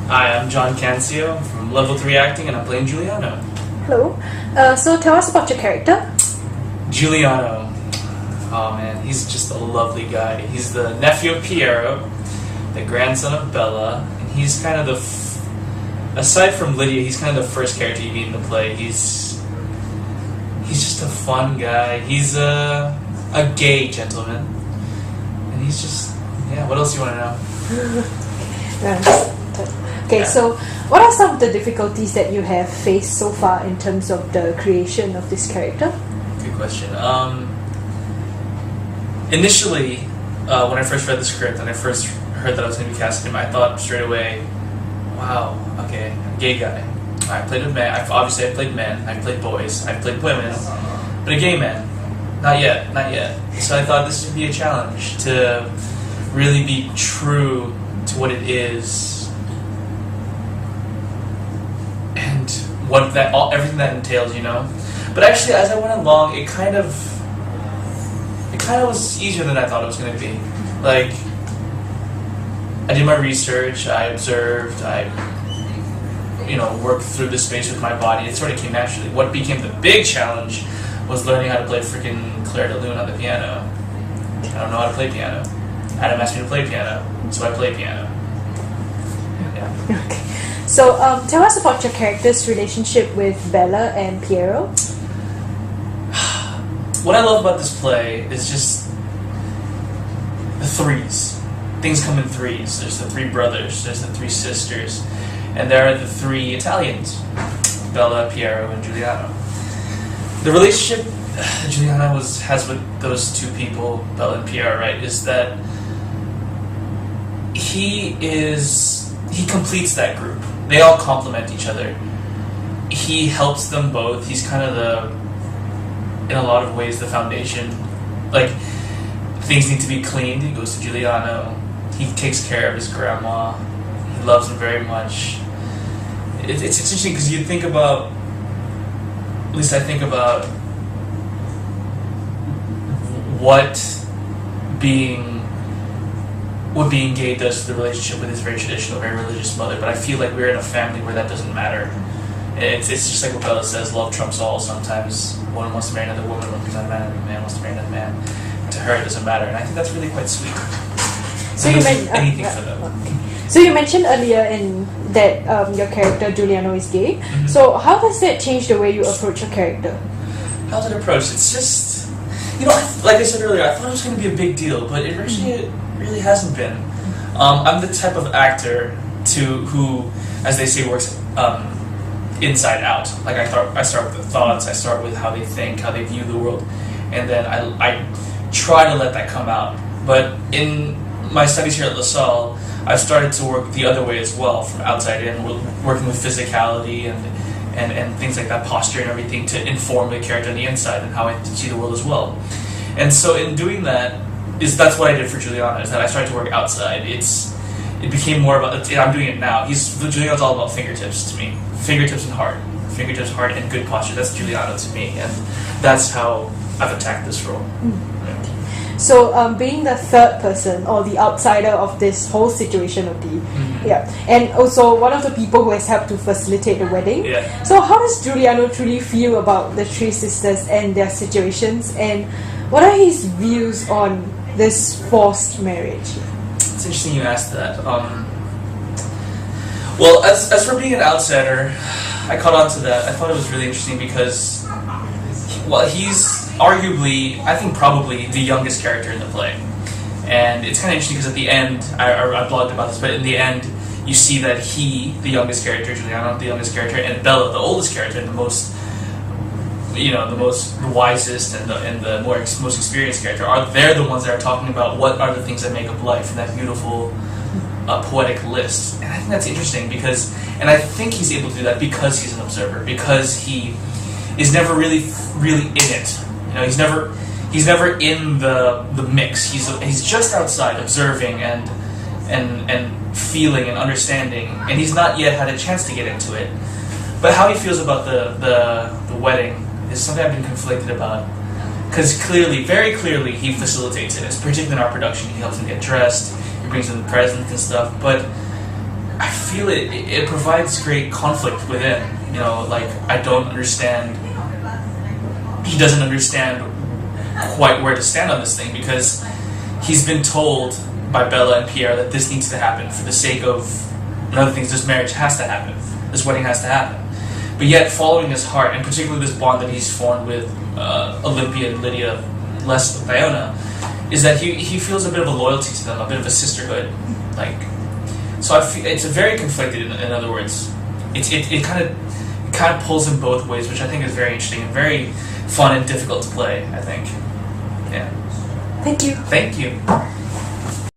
Hi, I'm John Cancio from Level 3 Acting, and I'm playing Giuliano. Hello. So tell us about your character. Giuliano. Oh man, he's just a lovely guy. He's the nephew of Piero, the grandson of Bella, and he's kind of aside from Lydia, he's kind of the first character you meet in the play. He's just a fun guy. He's a gay gentleman, and he's just, yeah, what else do you want to know? Nice. Okay, so what are some of the difficulties that you have faced so far in terms of the creation of this character? Good question. Initially, when I first read the script and I first heard that I was going to be casting him, I thought straight away, wow, okay, gay guy. I played with men. Obviously, I played men. I played boys. I played women. But a gay man, not yet, not yet. So I thought this would be a challenge to really be true to what it is and what everything that entails, you know. But actually, as I went along, it kind of was easier than I thought it was going to be. Like, I did my research, I observed, worked through the space with my body. It sort of came naturally. What became the big challenge was learning how to play freaking Claire de Lune on the piano. I don't know how to play piano. Adam asked me to play piano, so I play piano. Yeah. Okay. So tell us about your character's relationship with Bella and Piero. What I love about this play is just the threes. Things come in threes. There's the three brothers, there's the three sisters, and there are the three Italians, Bella, Piero, and Giuliano. The relationship Giuliano has with those two people, Bella and Piero, right, is that he completes that group. They all complement each other. He helps them both. He's kind of in a lot of ways, the foundation. Like, things need to be cleaned. He goes to Giuliano. He takes care of his grandma. He loves him very much. It's interesting because you think about, at least I think about what being gay does to the relationship with his very traditional, very religious mother. But I feel like we're in a family where that doesn't matter. It's just like what Bella says, love trumps all. Sometimes a woman wants to marry another woman, a man wants to marry another man. To her, it doesn't matter. And I think that's really quite sweet. So you mentioned anything for them. Okay. So you mentioned earlier that your character Giuliano is gay. Mm-hmm. So how does that change the way you approach your character? How's it approach? It's just, like I said earlier, I thought it was going to be a big deal, but it really hasn't been. I'm the type of actor who, as they say, works inside out. Like I start with the thoughts, I start with how they think, how they view the world, and then I try to let that come out. But in my studies here at LaSalle, I've started to work the other way as well, from outside in, working with physicality and things like that, posture and everything, to inform the character on the inside and how I see the world as well. And so in doing that, that's what I did for Giuliano, is that I started to work outside. It became more about, I'm doing it now. Giuliano's all about fingertips to me. Fingertips and heart. Fingertips, heart, and good posture. That's Giuliano to me, and that's how I've attacked this role. So being the third person or the outsider of this whole situation of and also one of the people who has helped to facilitate the wedding. Yeah. So how does Giuliano truly feel about the three sisters and their situations, and what are his views on this forced marriage? It's interesting you asked that. Well, as for being an outsider, I caught on to that. I thought it was really interesting because, he's arguably, I think probably, the youngest character in the play. And it's kind of interesting because at the end, I blogged about this, but in the end, you see that he, the youngest character, Giuliano, the youngest character, and Bella, the oldest character, and the most wisest and the most experienced character, they're the ones that are talking about what are the things that make up life, and that beautiful poetic list. And I think that's interesting and I think he's able to do that because he's an observer, because he is never really in it. He's never in the mix. He's just outside observing and feeling and understanding, and he's not yet had a chance to get into it. But how he feels about the wedding is something I've been conflicted about, because very clearly, he facilitates it. Particularly in our production, he helps them get dressed, he brings them the presents and stuff. But I feel it provides great conflict within. You know, like I don't understand. He doesn't understand quite where to stand on this thing because he's been told by Bella and Pierre that this needs to happen for the sake of other things. This marriage has to happen. This wedding has to happen. But yet, following his heart, and particularly this bond that he's formed with Olympia and Lydia, less with Iona, is that he feels a bit of a loyalty to them, a bit of a sisterhood. Like, so it's a very conflicted. In other words, it kind of pulls him both ways, which I think is very interesting and very fun and difficult to play. I think. Yeah. Thank you. Thank you.